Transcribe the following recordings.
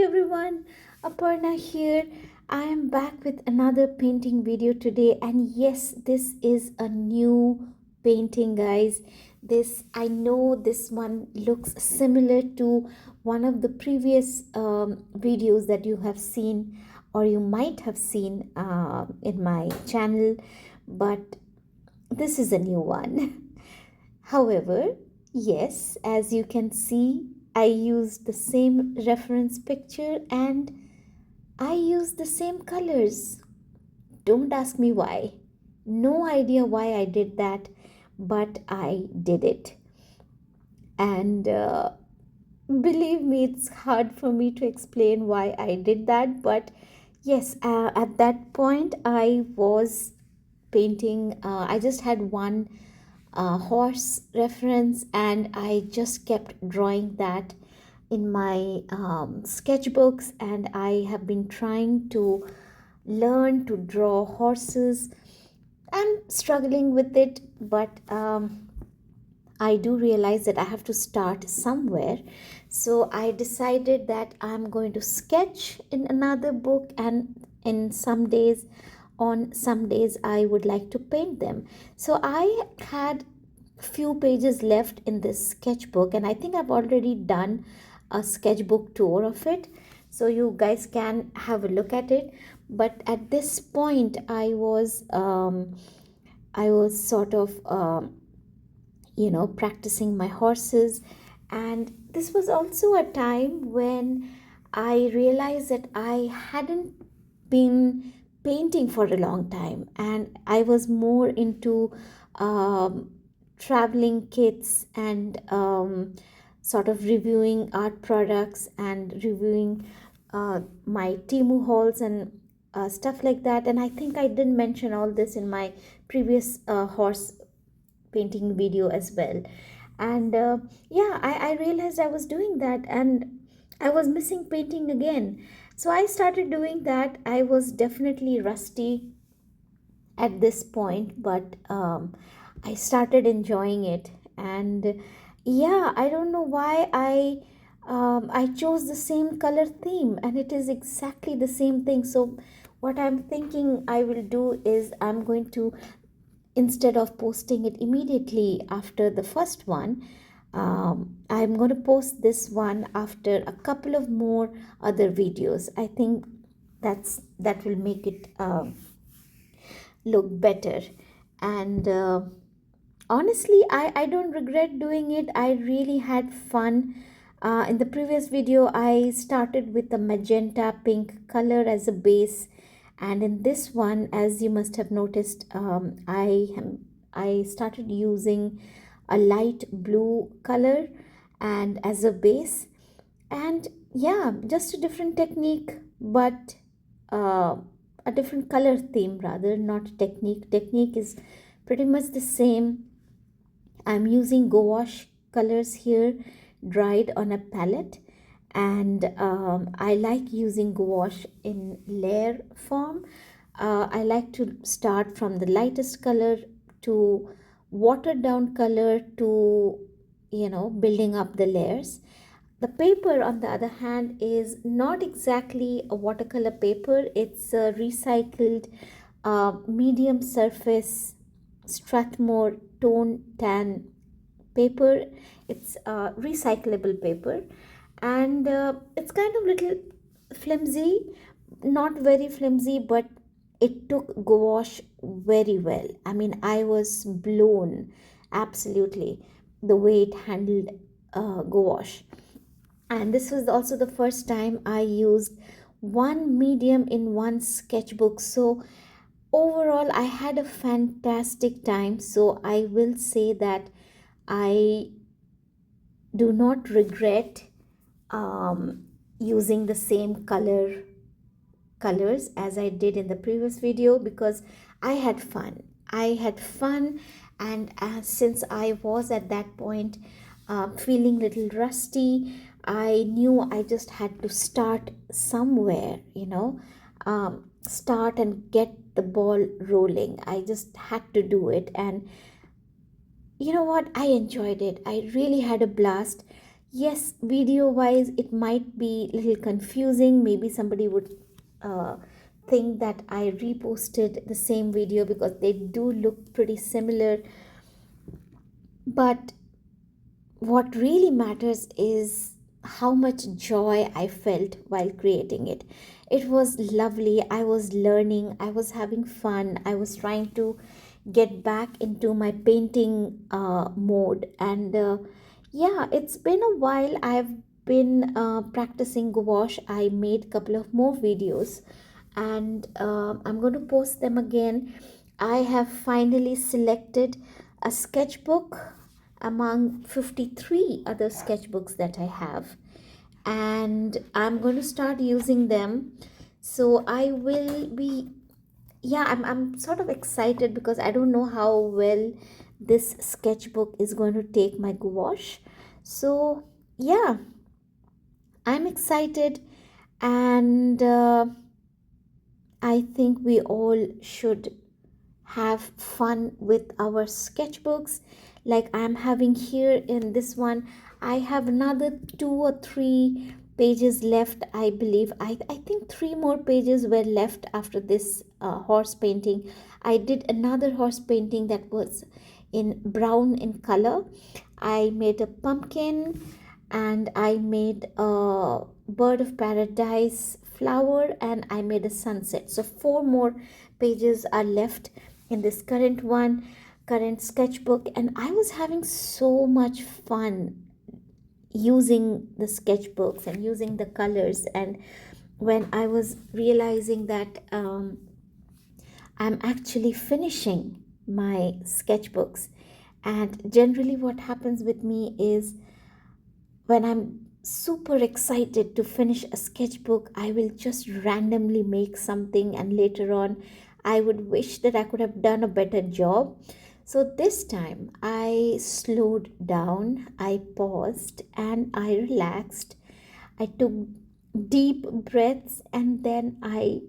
everyone, Aparna here. I am back with another painting video today, and yes, this is a new painting, guys. This I know this one looks similar to one of the previous videos that you have seen or you might have seen in my channel, but this is a new one. However, yes, as you can see, I used the same reference picture and I used the same colors. Don't ask me why. No idea why I did that, but I did it. And believe me, it's hard for me to explain why I did that, but yes, at that point, I was painting. I just had one horse reference and I just kept drawing that in my sketchbooks, and I have been trying to learn to draw horses. I'm struggling with it, but I do realize that I have to start somewhere. So I decided that I'm going to sketch in another book, and on some days, I would like to paint them. So I had few pages left in this sketchbook, and I think I've already done a sketchbook tour of it. So you guys can have a look at it. But at this point, I was sort of practicing my horses, and this was also a time when I realized that I hadn't been painting for a long time, and I was more into traveling kits and sort of reviewing art products and reviewing my Timu hauls and stuff like that. And I think I didn't mention all this in my previous horse painting video as well. And yeah, I realized I was doing that and I was missing painting again. So I started doing that. I was definitely rusty at this point, but I started enjoying it. And yeah, I don't know why I chose the same color theme, and it is exactly the same thing. So what I'm thinking I will do is I'm going to, instead of posting it immediately after the first one, I'm going to post this one after a couple of more other videos. I think that will make it look better. And honestly, I don't regret doing it. I really had fun. In the previous video, I started with a magenta pink color as a base, and in this one, as you must have noticed, I started using a light blue color and as a base. And yeah, just a different technique, but uh, a different color theme, rather, not technique is pretty much the same. I'm using gouache colors here, dried on a palette, and I like using gouache in layer form. I like to start from the lightest color to watered down color to building up the layers. The paper, on the other hand, is not exactly a watercolor paper. It's a recycled medium surface Strathmore tone tan paper. It's a recyclable paper, and it's kind of little flimsy, not very flimsy, but it took gouache very well. I mean, I was blown absolutely the way it handled gouache. And this was also the first time I used one medium in one sketchbook. So overall, I had a fantastic time. So I will say that I do not regret using the same colors as I did in the previous video, because I had fun. And since I was at that point feeling little rusty, I knew I just had to start somewhere, start and get the ball rolling. I just had to do it, and you know what? I enjoyed it. I really had a blast. Yes, video wise, it might be a little confusing. Maybe somebody would uh, think that I reposted the same video because they do look pretty similar. But what really matters is how much joy I felt while creating it. It was lovely. I was learning, I was having fun, I was trying to get back into my painting mode. And yeah, it's been a while. I've been practicing gouache. I made a couple of more videos, and I'm going to post them again. I have finally selected a sketchbook among 53 other sketchbooks that I have, and I'm going to start using them. So I will be, yeah, I'm sort of excited because I don't know how well this sketchbook is going to take my gouache. So yeah, I'm excited, and I think we all should have fun with our sketchbooks like I'm having here in this one. I have another 2 or 3 pages left, I believe. I think 3 more pages were left after this horse painting. I did another horse painting that was in brown in color. I made a pumpkin, and I made a bird of paradise flower, and I made a sunset. So 4 more pages are left in this current sketchbook, and I was having so much fun using the sketchbooks and using the colors. And when I was realizing that I'm actually finishing my sketchbooks, and generally what happens with me is when I'm super excited to finish a sketchbook, I will just randomly make something, and later on, I would wish that I could have done a better job. So this time, I slowed down, I paused, and I relaxed. I took deep breaths, and then I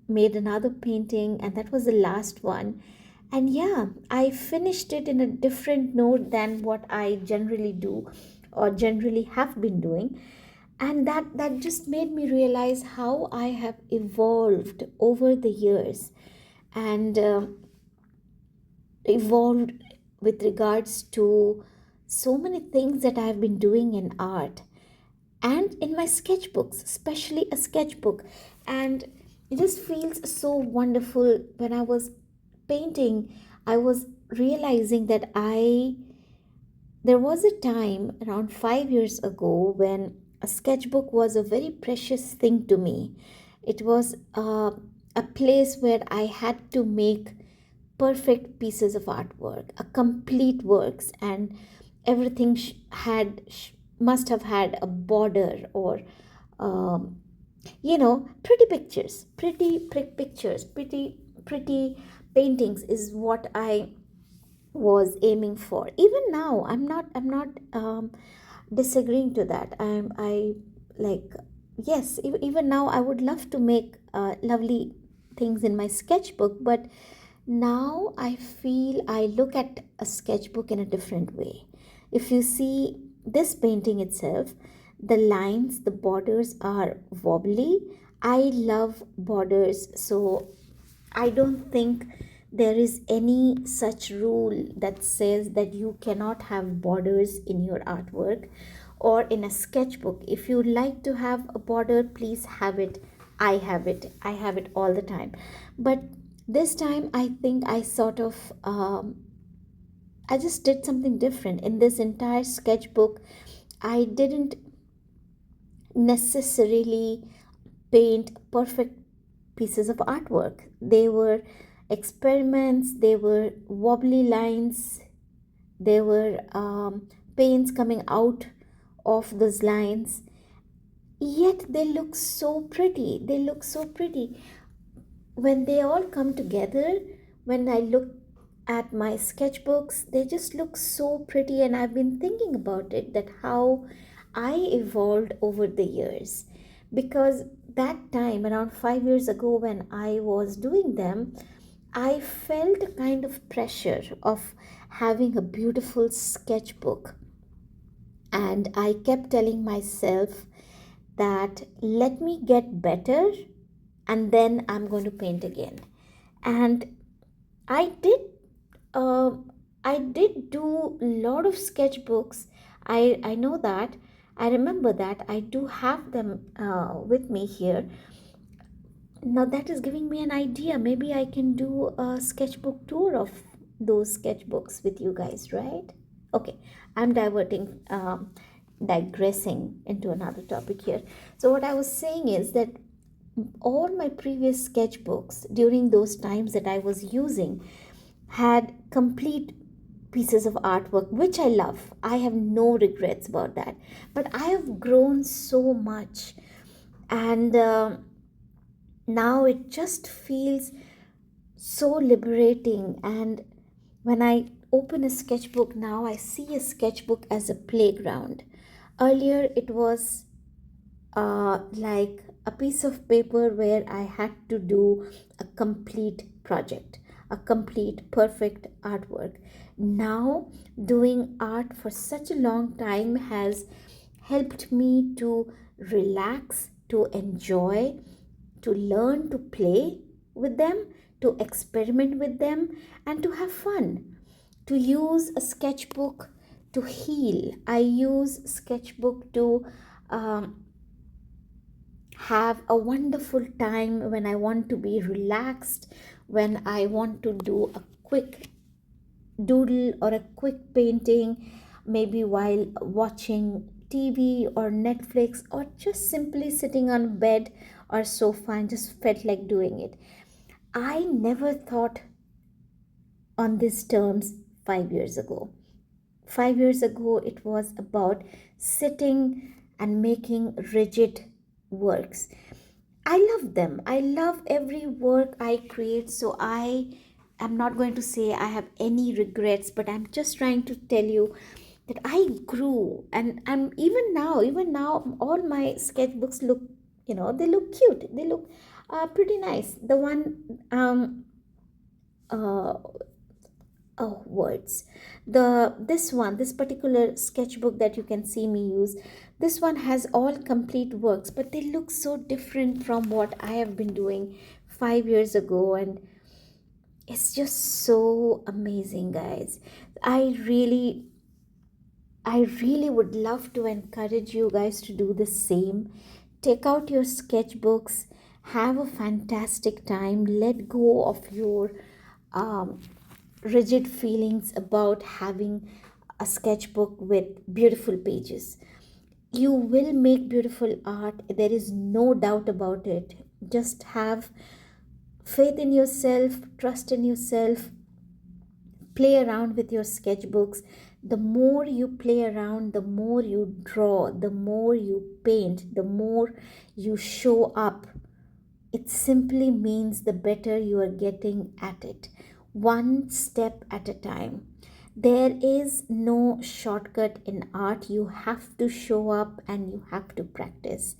made another painting, and that was the last one. And yeah, I finished it in a different note than what I generally do or generally have been doing. And that just made me realize how I have evolved over the years, and evolved with regards to so many things that I've been doing in art and in my sketchbooks, especially a sketchbook. And it just feels so wonderful. When I was painting, I was realizing that there was a time around 5 years ago when a sketchbook was a very precious thing to me. It was a place where I had to make perfect pieces of artwork, a complete works, and everything must have had a border, or um, pretty pictures, pretty paintings is what I was aiming for. Even now, I'm not disagreeing to that. I like, yes, even now I would love to make lovely things in my sketchbook, but now I feel I look at a sketchbook in a different way. If you see this painting itself, the lines, the borders are wobbly. I love borders, so I don't think there is any such rule that says that you cannot have borders in your artwork or in a sketchbook. If you like to have a border, please have it. I have it. I have it all the time. But this time, I think I just did something different in this entire sketchbook. I didn't necessarily paint perfect pieces of artwork. They were experiments, they were wobbly lines, there were paints coming out of those lines. Yet they look so pretty. They look so pretty. When they all come together, when I look at my sketchbooks, they just look so pretty. And I've been thinking about it, that how I evolved over the years. Because that time, around 5 years ago, when I was doing them, I felt a kind of pressure of having a beautiful sketchbook And I kept telling myself that let me get better and then I'm going to paint again. And I did uh, I did do a lot of sketchbooks. I know that. I remember that. I do have them with me here. Now that is giving me an idea. Maybe I can do a sketchbook tour of those sketchbooks with you guys, right? Okay, I'm digressing into another topic here. So, what I was saying is that all my previous sketchbooks during those times that I was using had complete pieces of artwork, which I love. I have no regrets about that. But I have grown so much, and now it just feels so liberating. And when I open a sketchbook now, I see a sketchbook as a playground. Earlier, it was like a piece of paper where I had to do a complete project, a complete perfect artwork. Now, doing art for such a long time has helped me to relax, to enjoy, to learn to play with them, to experiment with them, and to have fun. To use a sketchbook to heal. I use sketchbook to um, have a wonderful time when I want to be relaxed, when I want to do a quick doodle or a quick painting, maybe while watching TV or Netflix, or just simply sitting on bed or sofa and just felt like doing it. I never thought on these terms 5 years ago. 5 years ago, it was about sitting and making rigid works. I love them. I love every work I create. So I am not going to say I have any regrets, but I'm just trying to tell you that I grew, and I'm even now, all my sketchbooks look, they look cute. They look pretty nice. The one, uh, oh, words. This particular sketchbook that you can see me use, this one has all complete works, but they look so different from what I have been doing 5 years ago, and it's just so amazing, guys. I really, I really would love to encourage you guys to do the same. Take out your sketchbooks, have a fantastic time, let go of your um, rigid feelings about having a sketchbook with beautiful pages. You will make beautiful art, there is no doubt about it. Just have faith in yourself, trust in yourself, play around with your sketchbooks. The more you play around, the more you draw, the more you paint, the more you show up. It simply means the better you are getting at it, one step at a time. There is no shortcut in art. You have to show up and you have to practice.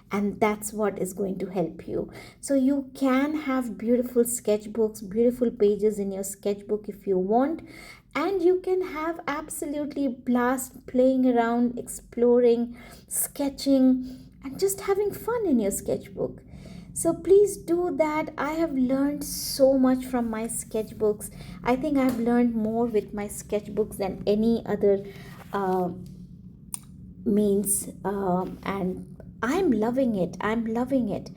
And that's what is going to help you. So, you can have beautiful sketchbooks, beautiful pages in your sketchbook if you want. And you can have absolutely blast playing around, exploring, sketching, and just having fun in your sketchbook. So please do that. I have learned so much from my sketchbooks. I think I have learned more with my sketchbooks than any other uh, means, and I'm loving it. I'm loving it.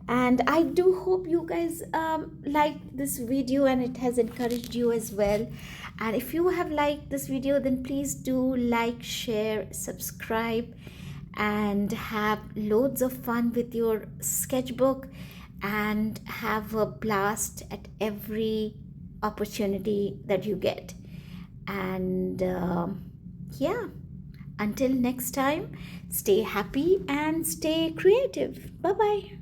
And I do hope you guys liked this video and it has encouraged you as well. And if you have liked this video, then please do like, share, subscribe, and have loads of fun with your sketchbook and have a blast at every opportunity that you get. And yeah, until next time, stay happy and stay creative. Bye bye.